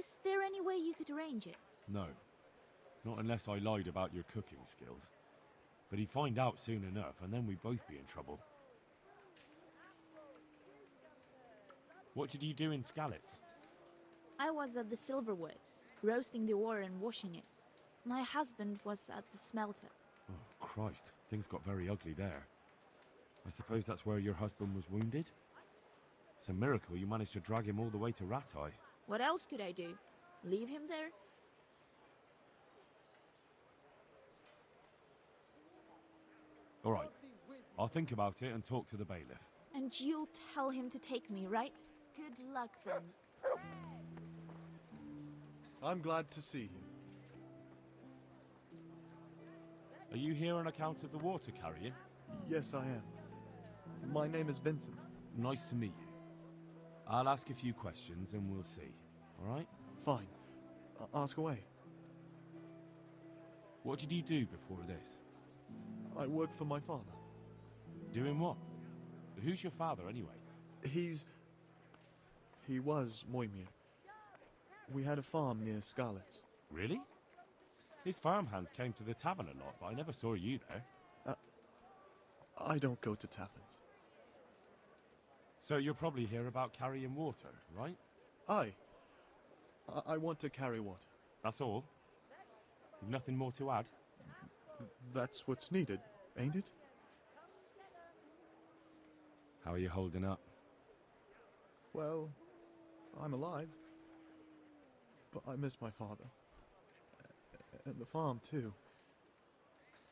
Is there any way you could arrange it? No. Not unless I lied about your cooking skills. But he'd find out soon enough, and then we'd both be in trouble. What did you do in Skalitz? I was at the silverworks, roasting the ore and washing it. My husband was at the smelter. Oh, Christ. Things got very ugly there. I suppose that's where your husband was wounded? It's a miracle you managed to drag him all the way to Rattay. What else could I do? Leave him there? All right. I'll think about it and talk to the bailiff. And you'll tell him to take me, right? Good luck then. I'm glad to see you. Are you here on account of the water carrying? Yes, I am. My name is Vincent. Nice to meet you. I'll ask a few questions and we'll see. All right? Fine. Ask away. What did you do before this? I work for my father. Doing what? Who's your father, anyway? He was Moimir. We had a farm near Skalitz. Really? His farmhands came to the tavern a lot, but I never saw you there. I don't go to taverns. So you're probably here about carrying water, right? I want to carry water. That's all? You've nothing more to add? That's what's needed, ain't it? How are you holding up? Well, I'm alive. But I miss my father. And the farm, too.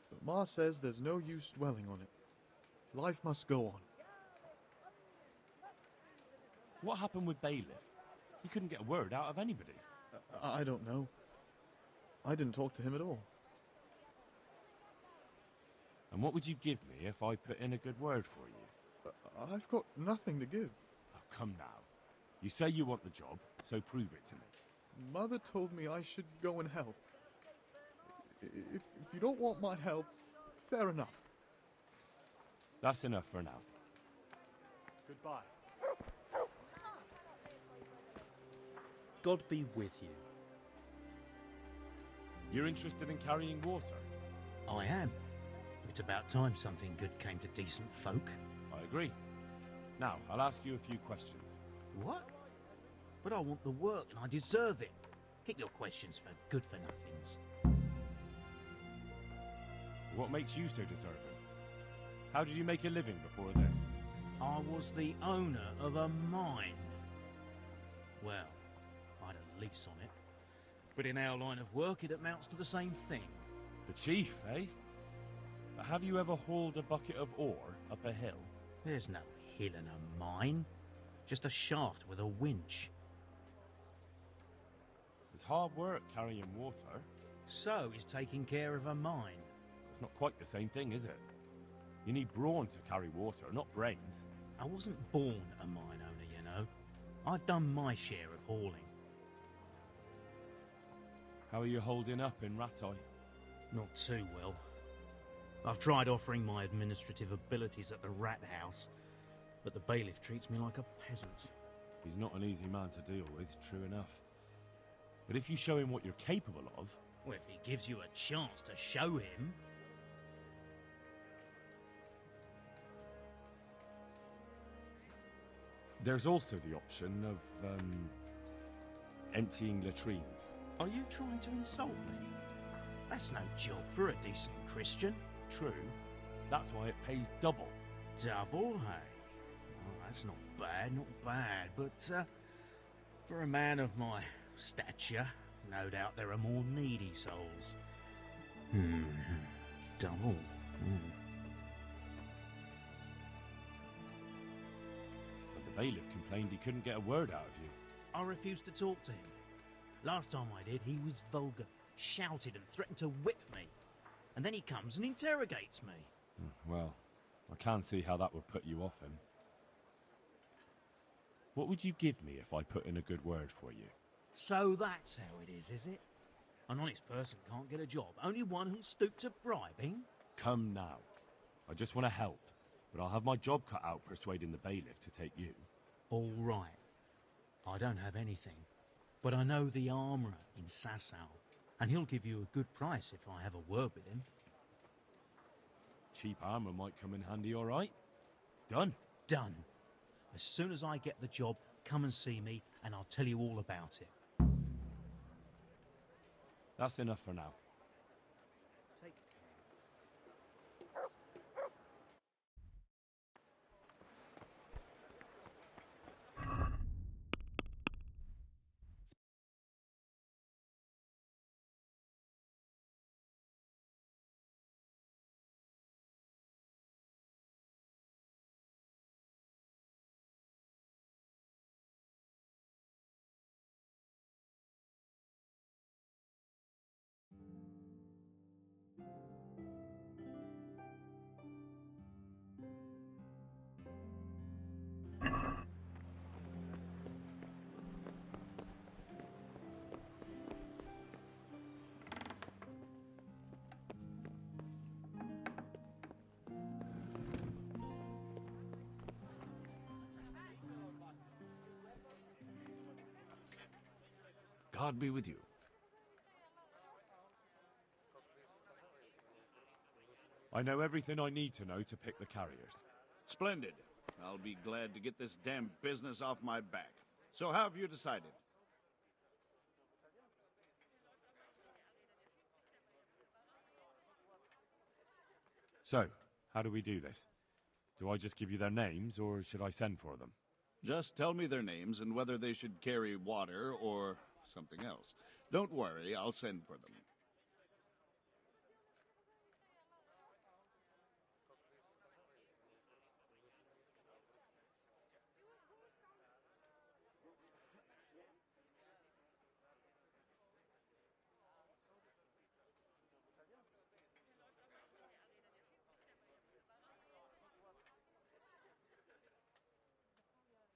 But Ma says there's no use dwelling on it. Life must go on. What happened with Bailiff? He couldn't get a word out of anybody. I don't know. I didn't talk to him at all. And what would you give me if I put in a good word for you? I've got nothing to give. Oh, come now. You say you want the job, so prove it to me. Mother told me I should go and help. If you don't want my help, fair enough. That's enough for now. Goodbye. God be with you. You're interested in carrying water? I am. It's about time something good came to decent folk. I agree. Now, I'll ask you a few questions. What? But I want the work and I deserve it. Keep your questions for good-for-nothings. What makes you so deserving? How did you make a living before this? I was the owner of a mine. Well, I had a lease on it. But in our line of work, it amounts to the same thing. The chief, eh? Have you ever hauled a bucket of ore up a hill? There's no hill in a mine. Just a shaft with a winch. It's hard work carrying water. So is taking care of a mine. It's not quite the same thing, is it? You need brawn to carry water, not brains. I wasn't born a mine owner, you know. I've done my share of hauling. How are you holding up in Rattay? Not too well. I've tried offering my administrative abilities at the rat house, but the bailiff treats me like a peasant. He's not an easy man to deal with, true enough. But if you show him what you're capable of... Well, if he gives you a chance to show him... There's also the option of, emptying latrines. Are you trying to insult me? That's no job for a decent Christian. True. That's why it pays double. Double, hey? Well, that's not bad, but, for a man of my stature, no doubt there are more needy souls. Double. But the bailiff complained he couldn't get a word out of you. I refused to talk to him. Last time I did, he was vulgar, shouted and threatened to whip me. And then he comes and interrogates me. Well, I can't see how that would put you off him. What would you give me if I put in a good word for you? So that's how it is it? An honest person can't get a job, only one who'll stoop to bribing? Come now. I just want to help, but I'll have my job cut out persuading the bailiff to take you. All right. I don't have anything. but I know the armourer in Sasau, and he'll give you a good price if I have a word with him. Cheap armor might come in handy, all right. Done. Done. As soon as I get the job, come and see me, and I'll tell you all about it. That's enough for now. Take God be with you. I know everything I need to know to pick the carriers. Splendid. I'll be glad to get this damn business off my back. So how have you decided? So, how do we do this? Do I just give you their names, or should I send for them? Just tell me their names and whether they should carry water or something else. Don't worry, I'll send for them.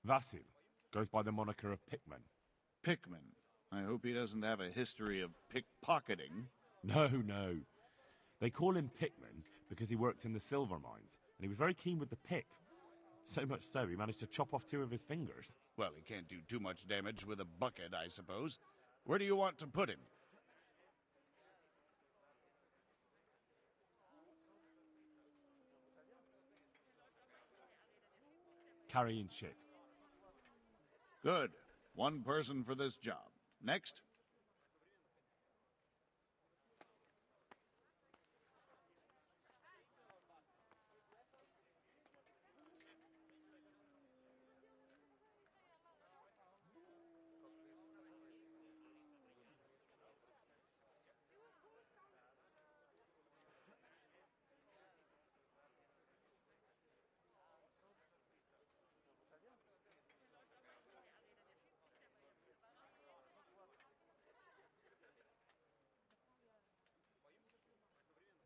Vasil goes by the moniker of Pickman. Pickman. I hope he doesn't have a history of pickpocketing. No, no. They call him Pickman because he worked in the silver mines, and he was very keen with the pick. So much so, he managed to chop off 2 of his fingers. Well, he can't do too much damage with a bucket, I suppose. Where do you want to put him? Carrying shit. Good. 1 person for this job. Next.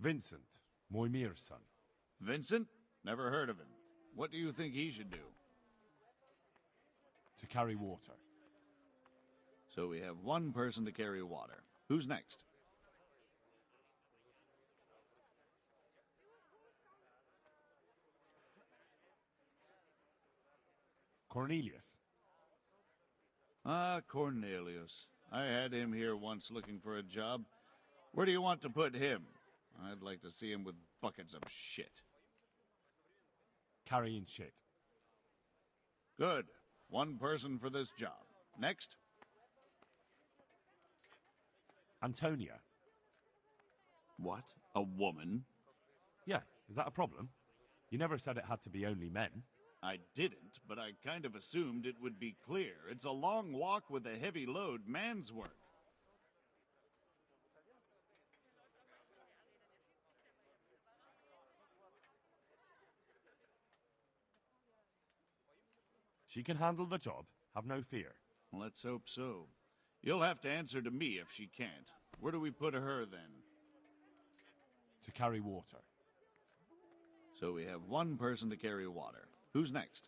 Vincent, Moimir's son. Vincent? Never heard of him. What do you think he should do? To carry water. So we have 1 person to carry water. Who's next? Cornelius. Ah, Cornelius. I had him here once looking for a job. Where do you want to put him? I'd like to see him with buckets of shit. Carrying shit. Good. 1 person for this job. Next. Antonia. What? A woman? Yeah, is that a problem? You never said it had to be only men. I didn't, but I kind of assumed it would be clear. It's a long walk with a heavy load, man's work. She can handle the job, have no fear. Let's hope so. You'll have to answer to me if she can't. Where do we put her, then? To carry water. So we have 1 person to carry water. Who's next?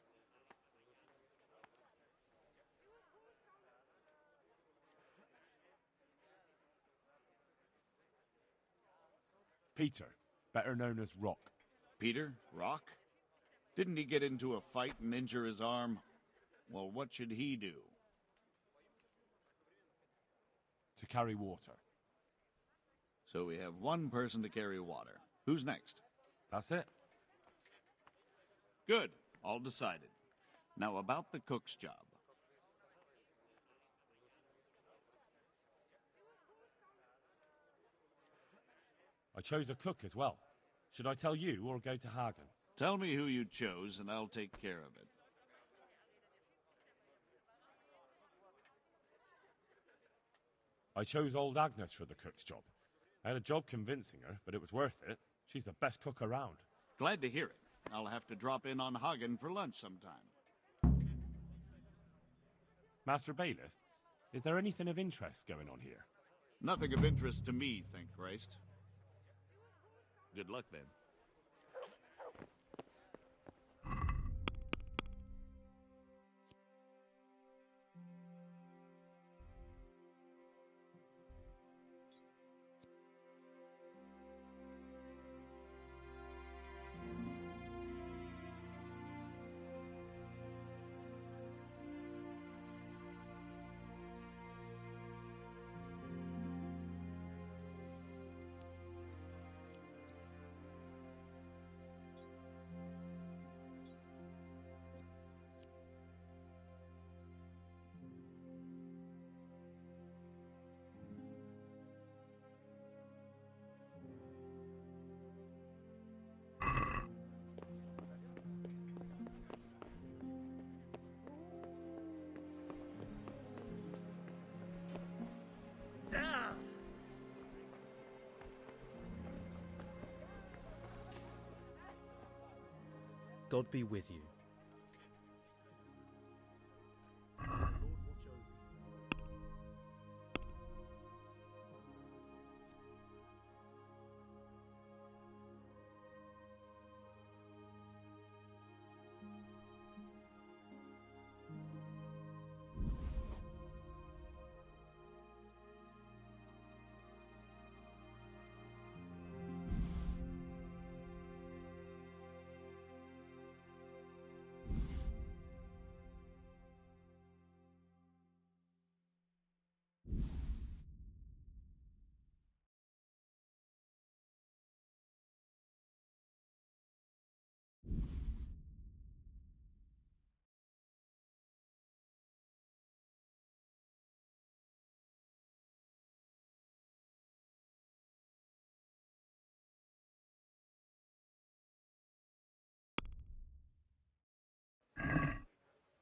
Peter, better known as Rock. Peter? Rock? Didn't he get into a fight and injure his arm? Well, what should he do? to carry water. So we have one person to carry water. Who's next? That's it. Good. All decided. Now about the cook's job. I chose a cook as well. Should I tell you or go to Hagen? Tell me who you chose and I'll take care of it. I chose old Agnes for the cook's job. I had a job convincing her, but it was worth it. She's the best cook around. Glad to hear it. I'll have to drop in on Hagen for lunch sometime. Master Bailiff, is there anything of interest going on here? Nothing of interest to me, thank Christ. Good luck then. God be with you.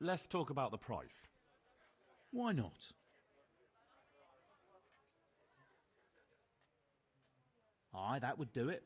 Let's talk about the price. Why not? Aye, that would do it.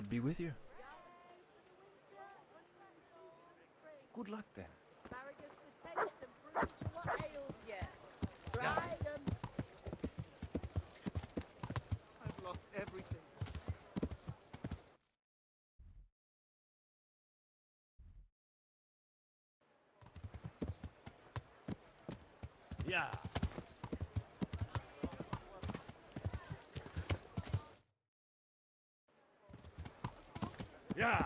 God be with you. Good luck then. Asparagus for taste and fruit for what ails you. Try them. I've lost everything. Yeah. Yeah.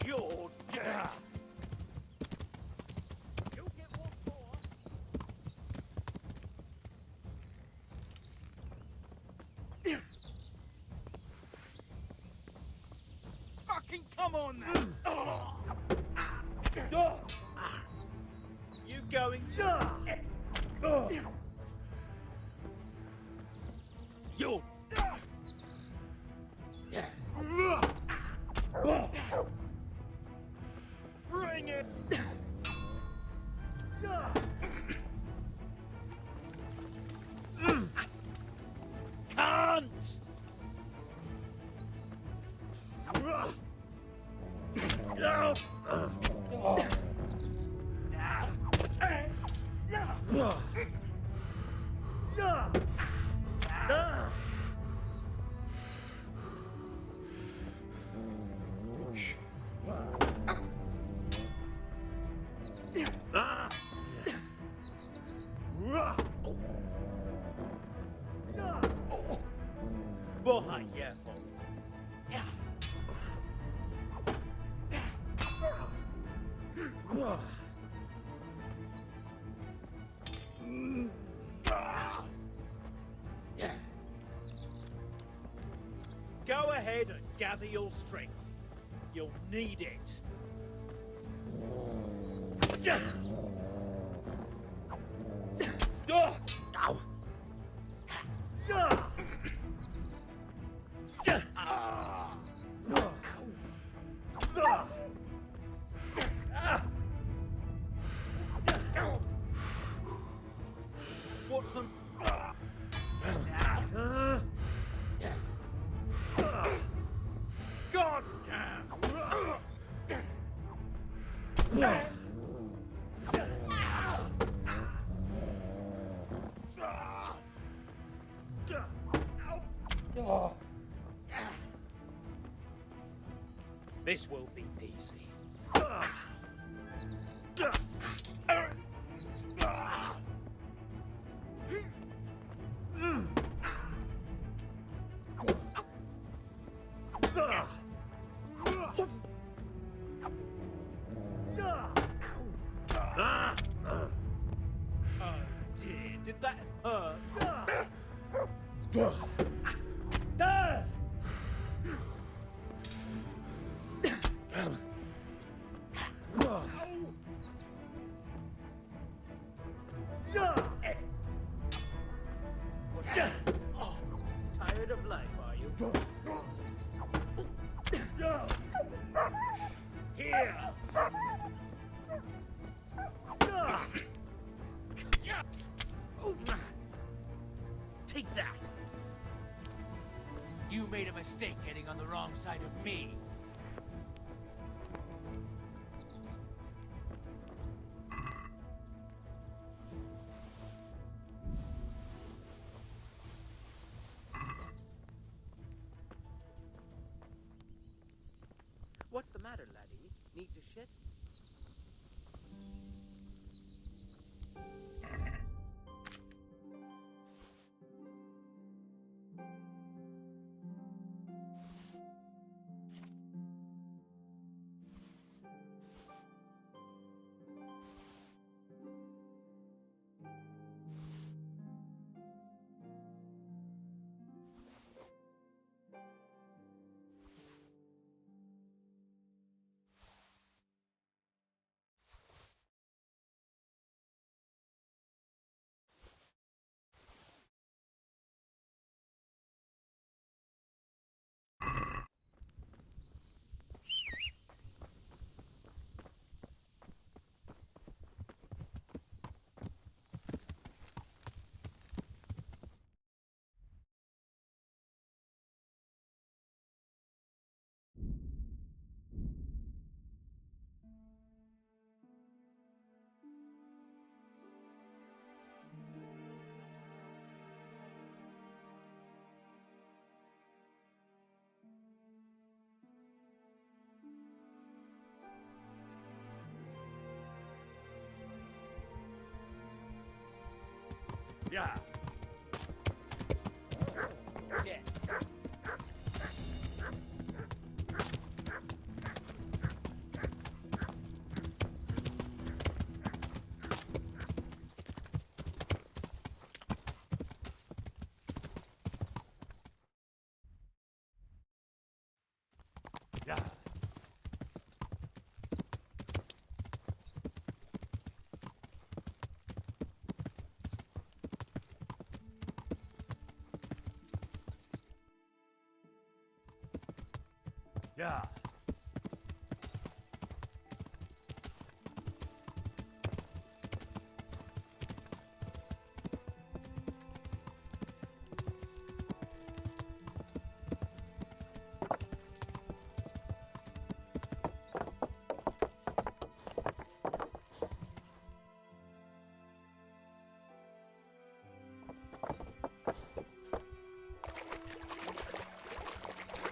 You're dead. You get one more. Fucking come on then. You going to? You. Bring it! Can't! Boy, yeah. Go ahead and gather your strength. You'll need it. What's the... God damn! This will be easy. Oh dear, did that hurt? Tired of life, are you? Take that! You made a mistake getting on the wrong side of me. What's the matter, laddie? Need to shit? Yeah. Dead. Yeah. Yeah.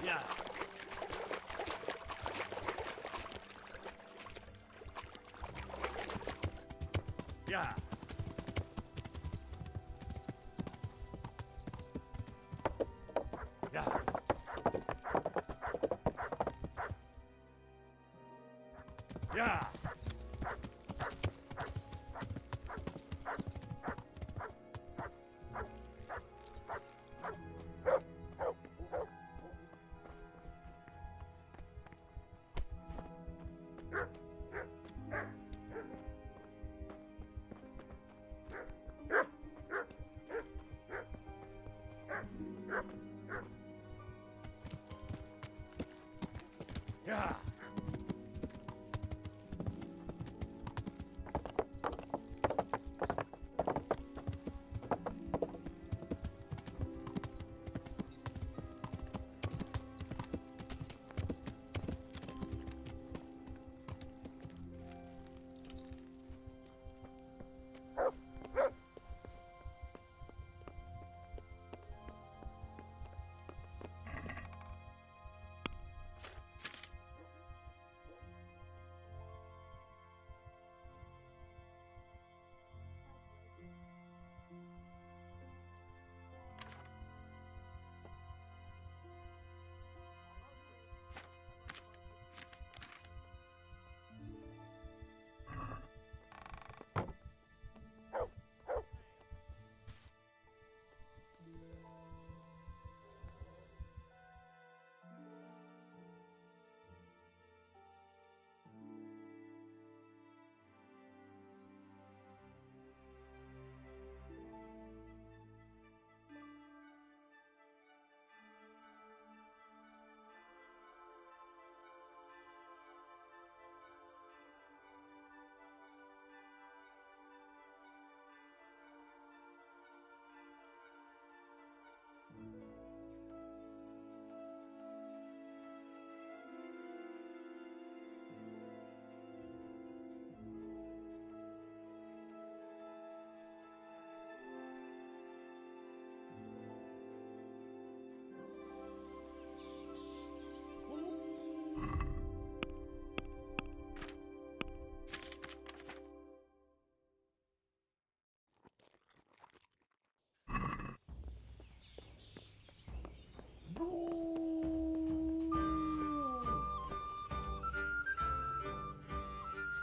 Yeah. Yeah. Yeah. Yeah. Yeah.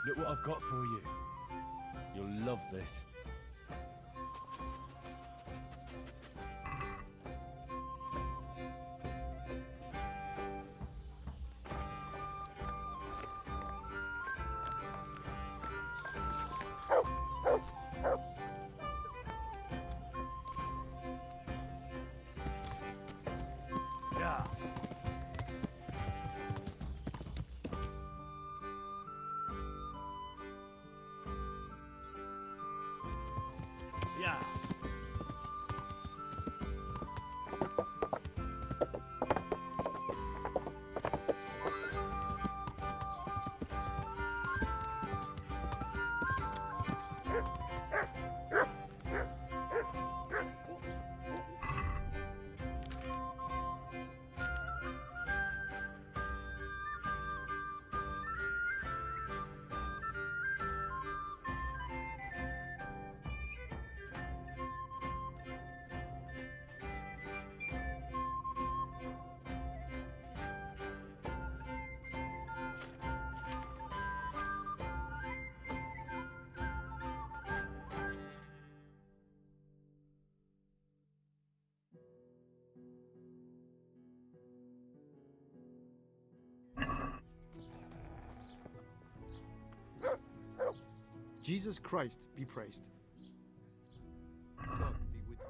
Look what I've got for you. You'll love this. Yeah. Yeah. Jesus Christ be praised. God be with you.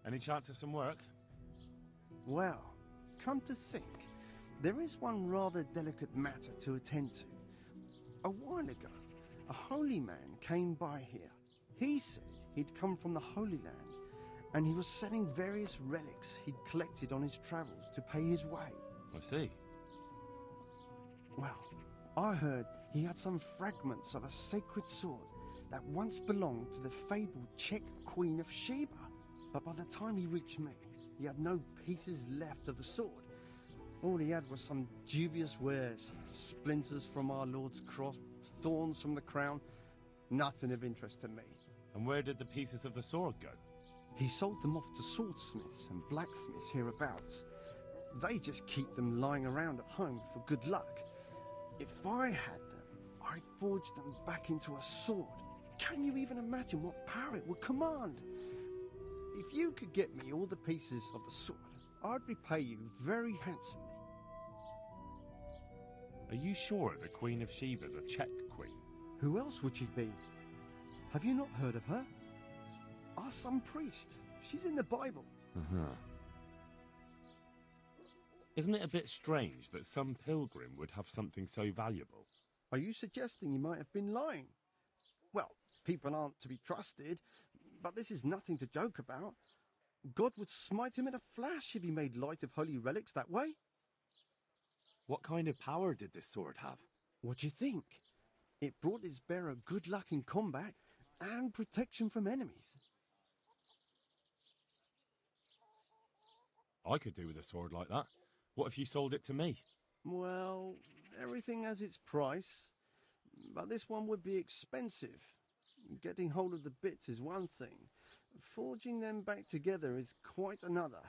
Any chance of some work? Well, come to think, there is one rather delicate matter to attend to. A while ago, a holy man came by here. He said he'd come from the Holy Land, and he was selling various relics he'd collected on his travels to pay his way. I see. Well, I heard he had some fragments of a sacred sword that once belonged to the fabled Czech Queen of Sheba. But by the time he reached me, he had no pieces left of the sword. All he had was some dubious wares, splinters from our Lord's cross, thorns from the crown, nothing of interest to me. And where did the pieces of the sword go? He sold them off to swordsmiths and blacksmiths hereabouts. They just keep them lying around at home for good luck. If I had them, I'd forge them back into a sword. Can you even imagine what power it would command? If you could get me all the pieces of the sword, I'd repay you very handsomely. Are you sure the Queen of Sheba's a Czech queen? Who else would she be? Have you not heard of her? Our some priest. She's in the Bible. Uh-huh. Isn't it a bit strange that some pilgrim would have something so valuable? Are you suggesting he might have been lying? Well, people aren't to be trusted, but this is nothing to joke about. God would smite him in a flash if he made light of holy relics that way. What kind of power did this sword have? What do you think? It brought its bearer good luck in combat and protection from enemies. I could do with a sword like that. What if you sold it to me? Well, everything has its price, but this one would be expensive. Getting hold of the bits is one thing. Forging them back together is quite another.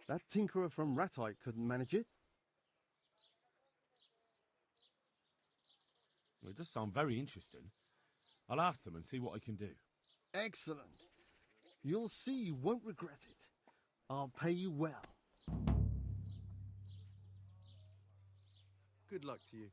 That tinkerer from Rattay couldn't manage it. Well, it does sound very interesting. I'll ask them and see what I can do. Excellent. You'll see you won't regret it. I'll pay you well. Good luck to you.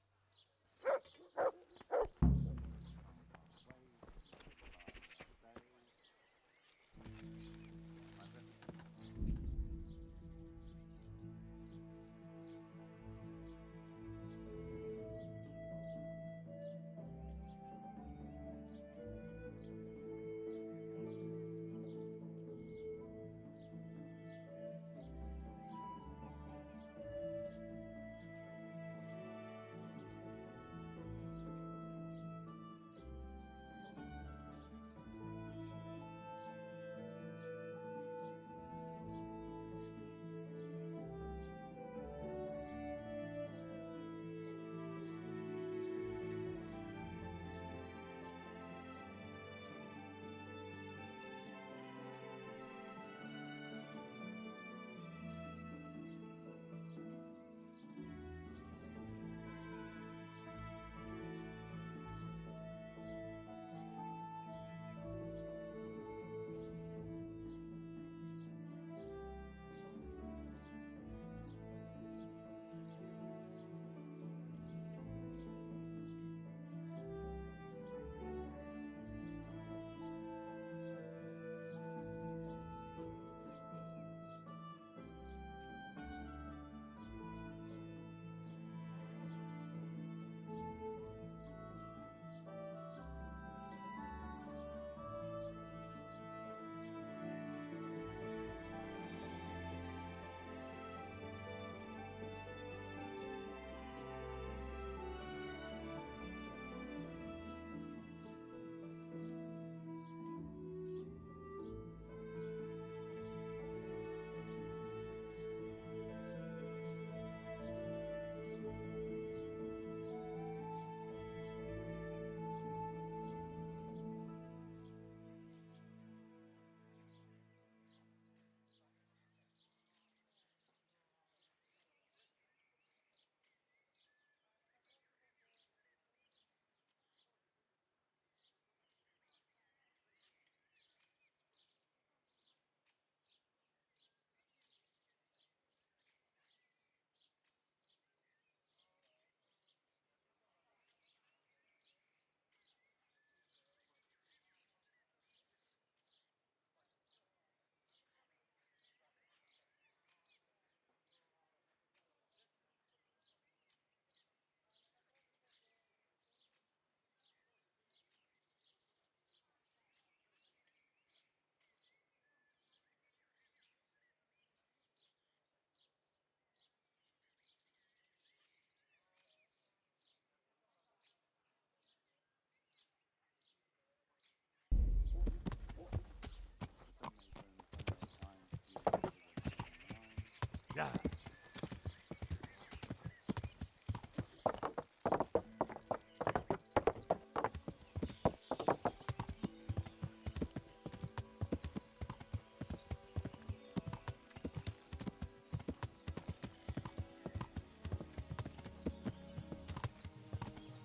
Yeah.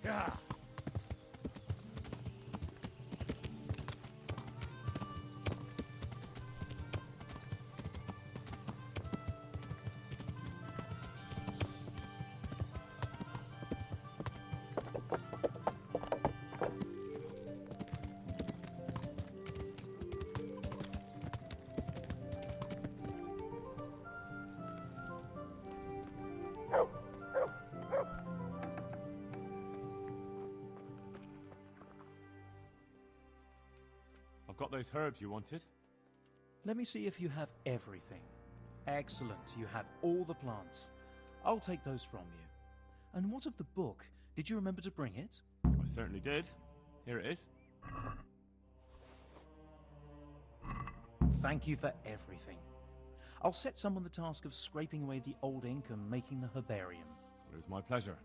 Yeah. I've got those herbs you wanted. Let me see if you have everything. Excellent, you have all the plants. I'll take those from you. And what of the book? Did you remember to bring it? I certainly did. Here it is. Thank you for everything. I'll set someone the task of scraping away the old ink and making the herbarium. It was my pleasure.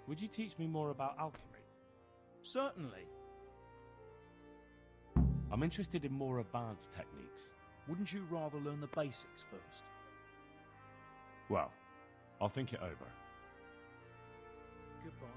Would you teach me more about alchemy? Certainly. I'm interested in more advanced techniques. Wouldn't you rather learn the basics first? Well, I'll think it over. Goodbye.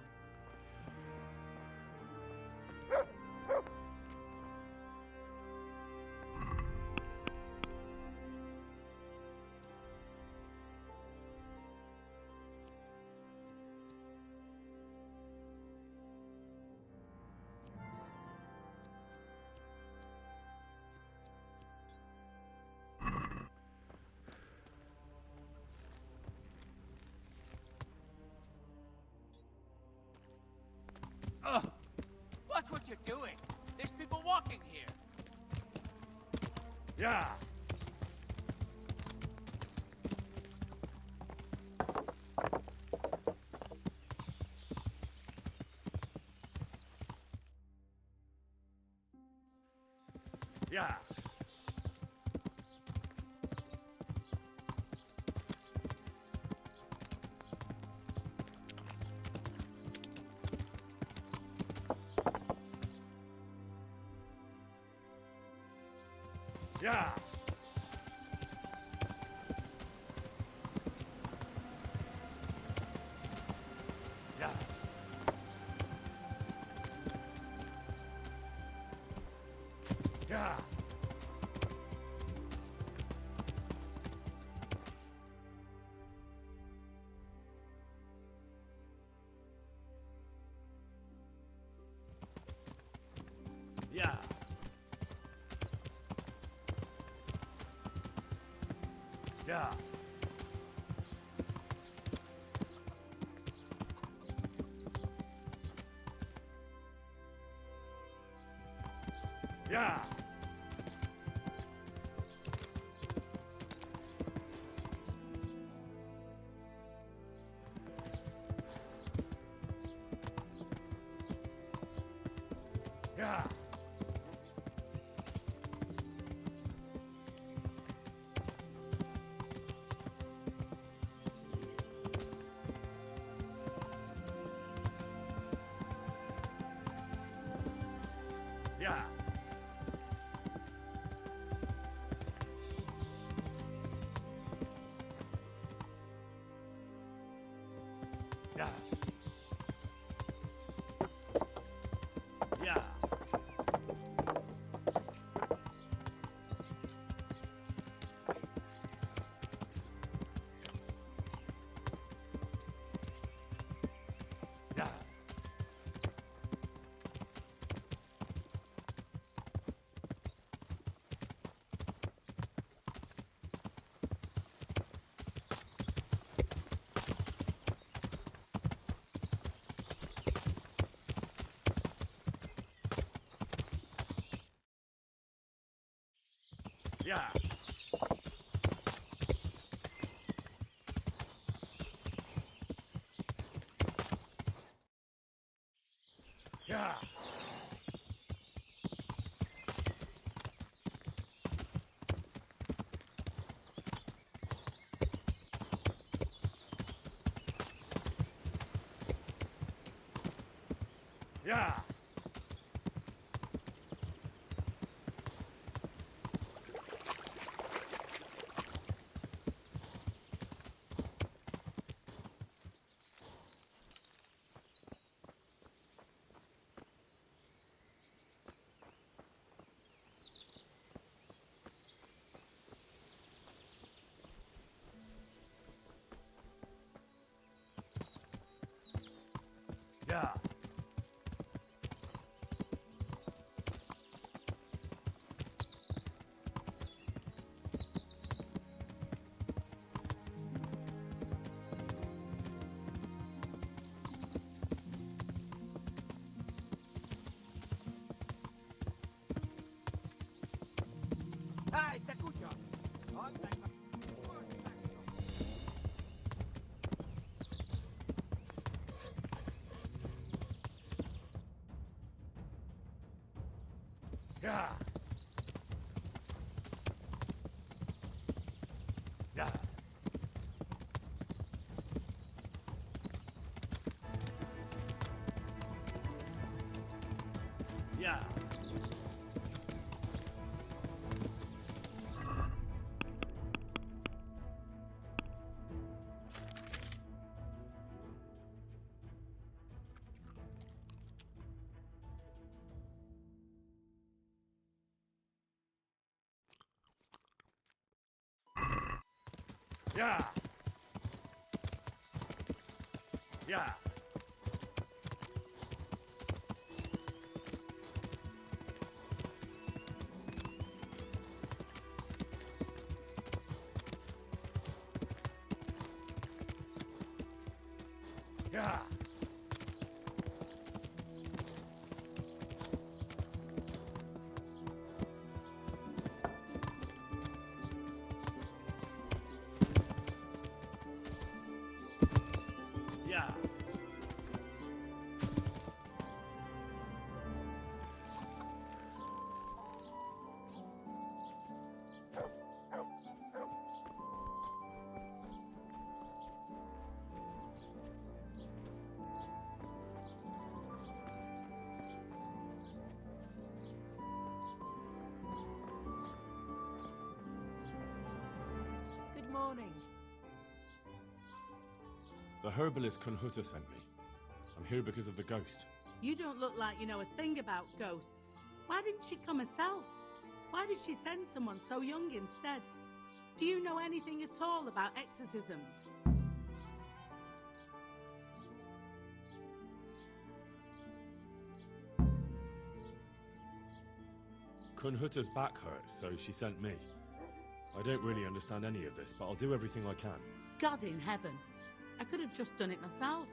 Watch what you're doing. There's people walking here. Yeah. Yeah. Yeah. Yeah. Yeah. Yeah. Yeah. Yeah. Yeah. Yeah. Yeah. Yeah. Yeah. Yeah. Yeah. Yeah. Yeah. Hey, te escucho. Yeah. Yeah. Yeah. Yeah. Yeah. Yeah. Yeah. Good morning. The herbalist Kunhuta sent me. I'm here because of the ghost. You don't look like you know a thing about ghosts. Why didn't she come herself? Why did she send someone so young instead? Do you know anything at all about exorcisms? Kunhuta's back hurts, so she sent me. I don't really understand any of this, but I'll do everything I can. God in heaven. I could have just done it myself.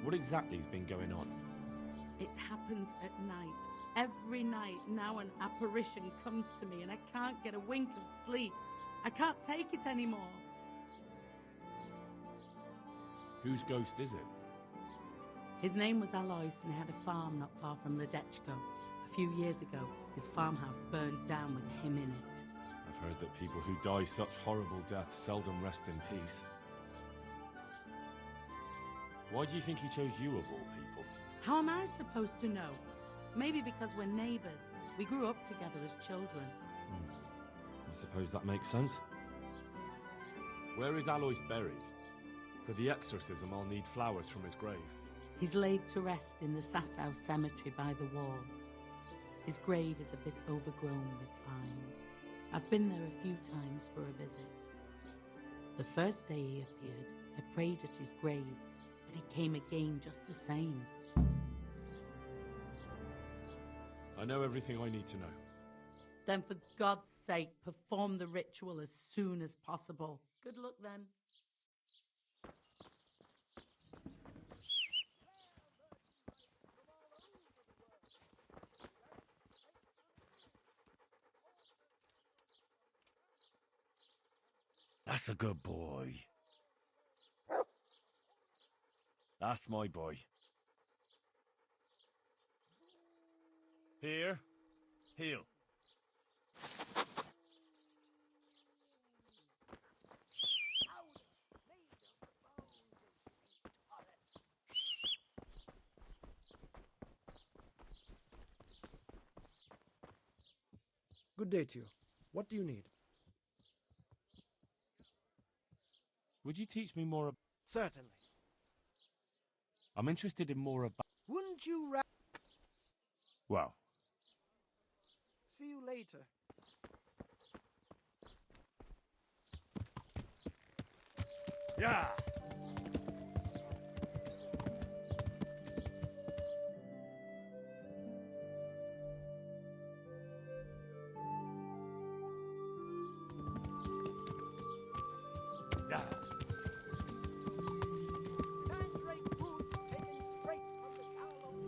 What exactly's been going on? It happens at night. Every night now an apparition comes to me and I can't get a wink of sleep. I can't take it anymore. Whose ghost is it? His name was Alois and he had a farm not far from Ledechko. A few years ago, his farmhouse burned down with him in it. I've heard that people who die such horrible deaths seldom rest in peace. Why do you think he chose you of all people? How am I supposed to know? Maybe because we're neighbours. We grew up together as children. I suppose that makes sense. Where is Alois buried? For the exorcism, I'll need flowers from his grave. He's laid to rest in the Sasau cemetery by the wall. His grave is a bit overgrown with vines. I've been there a few times for a visit. The first day he appeared, I prayed at his grave, but he came again just the same. I know everything I need to know. Then for God's sake, perform the ritual as soon as possible. Good luck then. That's a good boy. That's my boy. Here. Heel. Good day to you. What do you need? Would you teach me more? Certainly. I'm interested in more about. Wouldn't you Well, see you later? yeah. Yeah. Mandrake boots taken straight from the gallows.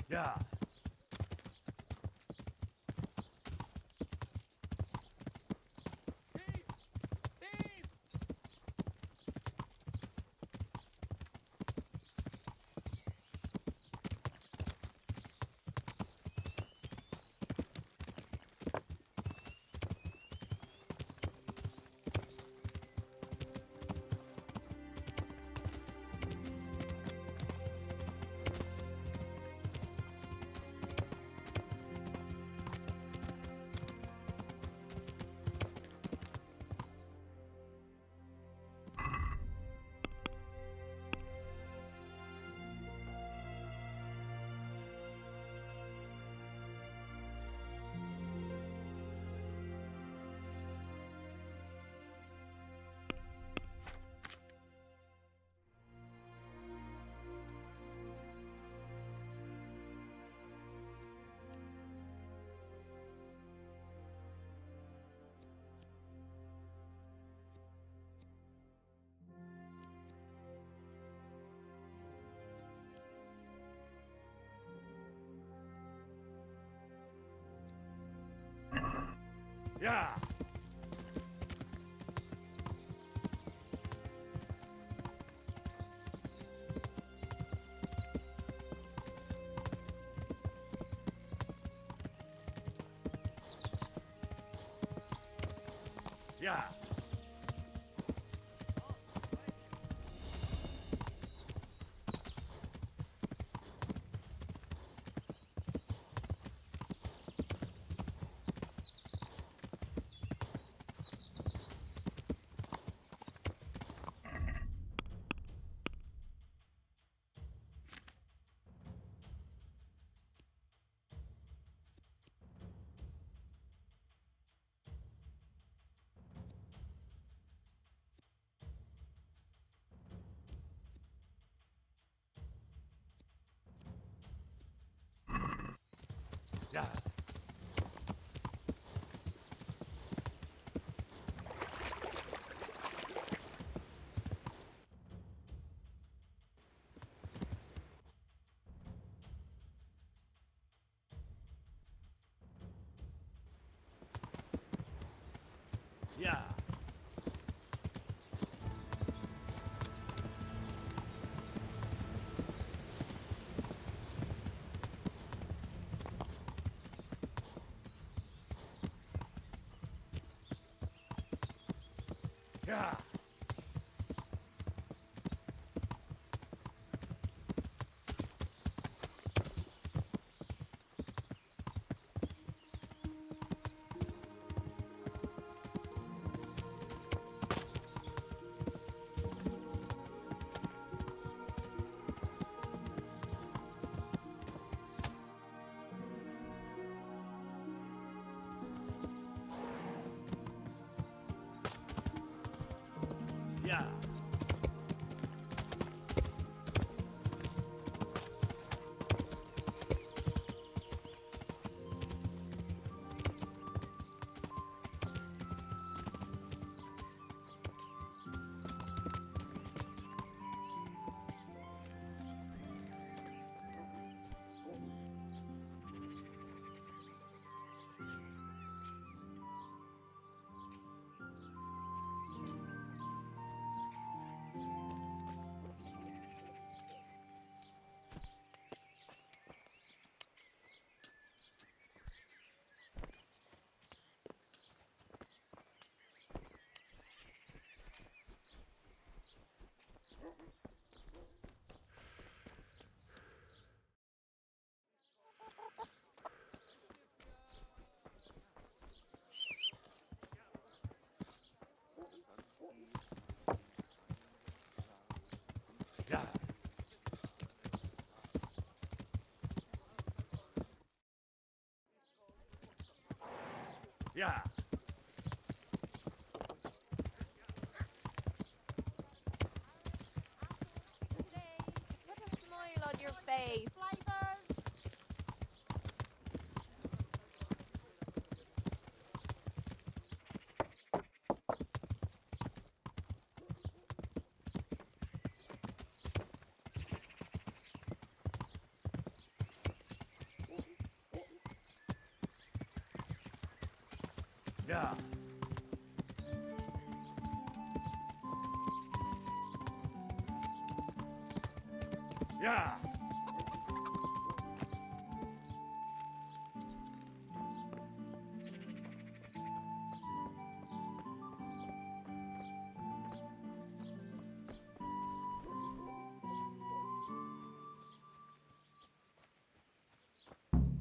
Yeah. Yeah. Yeah. Yeah. Yeah. Yeah. Yeah. Put a smile on your face. Flavors. Yeah. Yeah.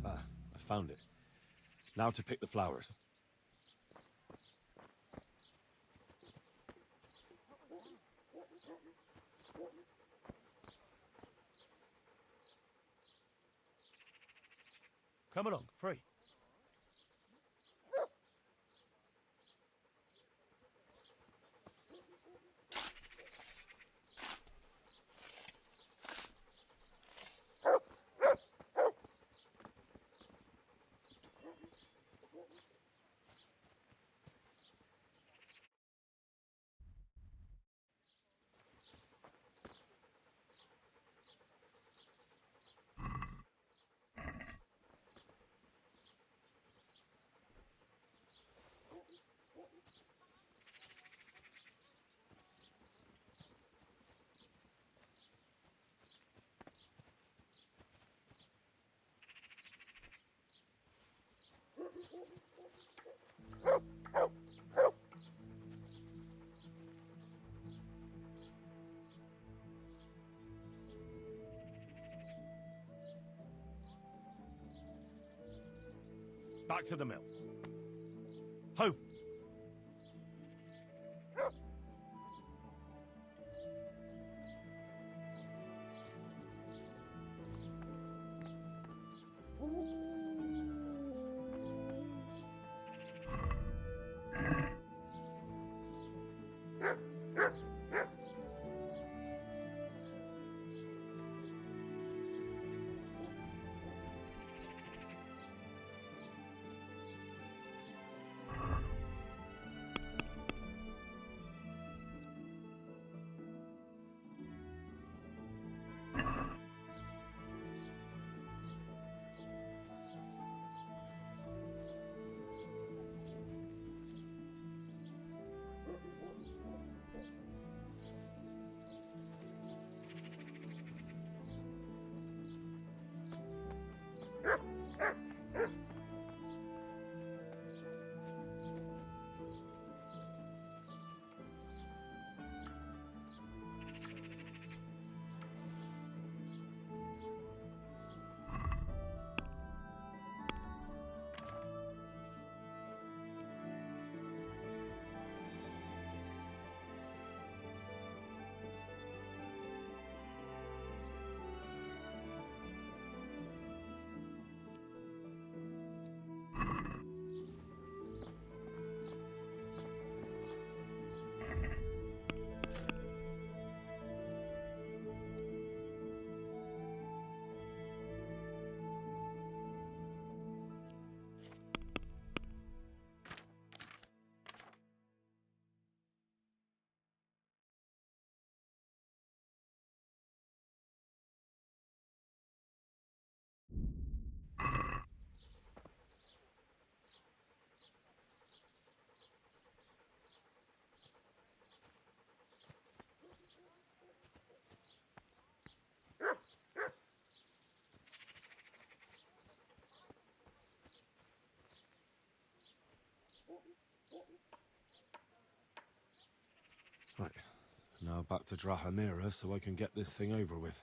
Ah, I found it. Now to pick the flowers. Come along, free. Back to the mill. Home. Right. Now back to Drahamira so I can get this thing over with.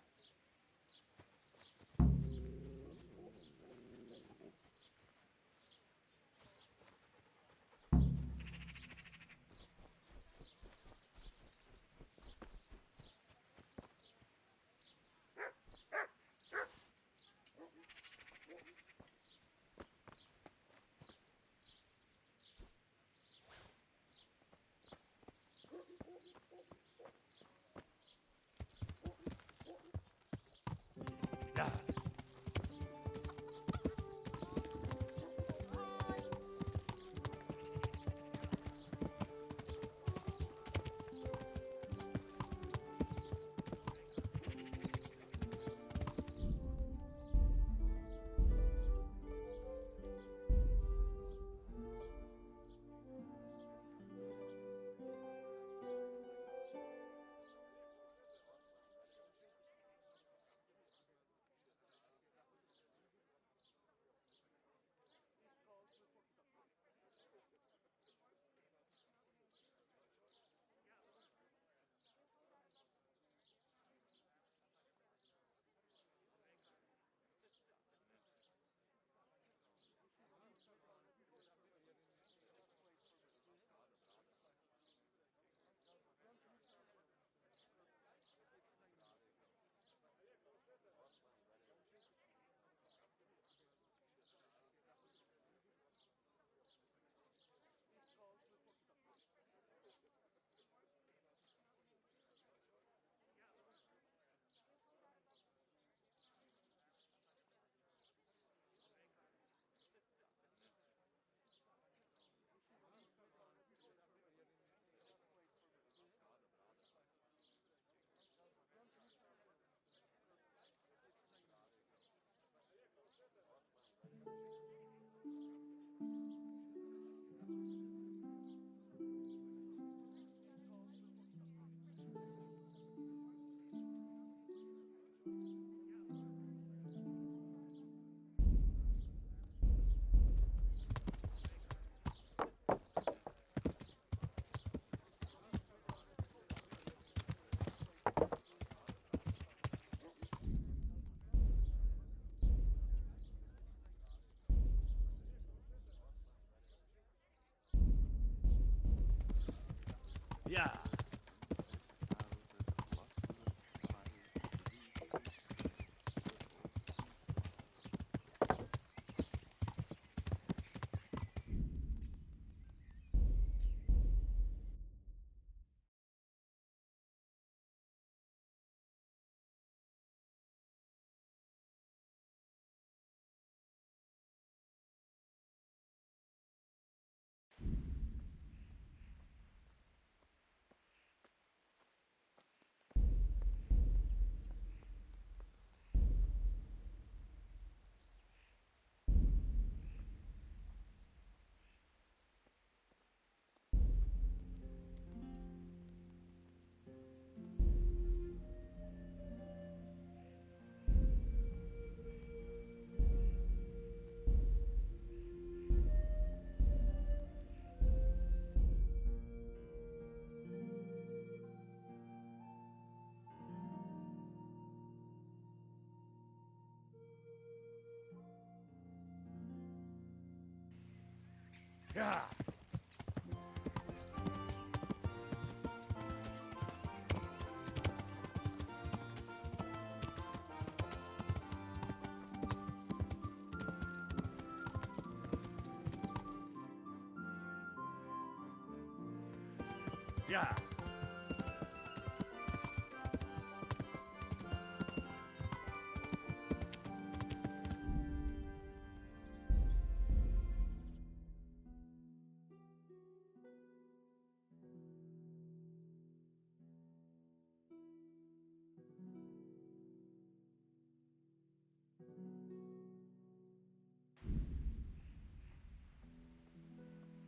Yeah. Yeah. Yeah.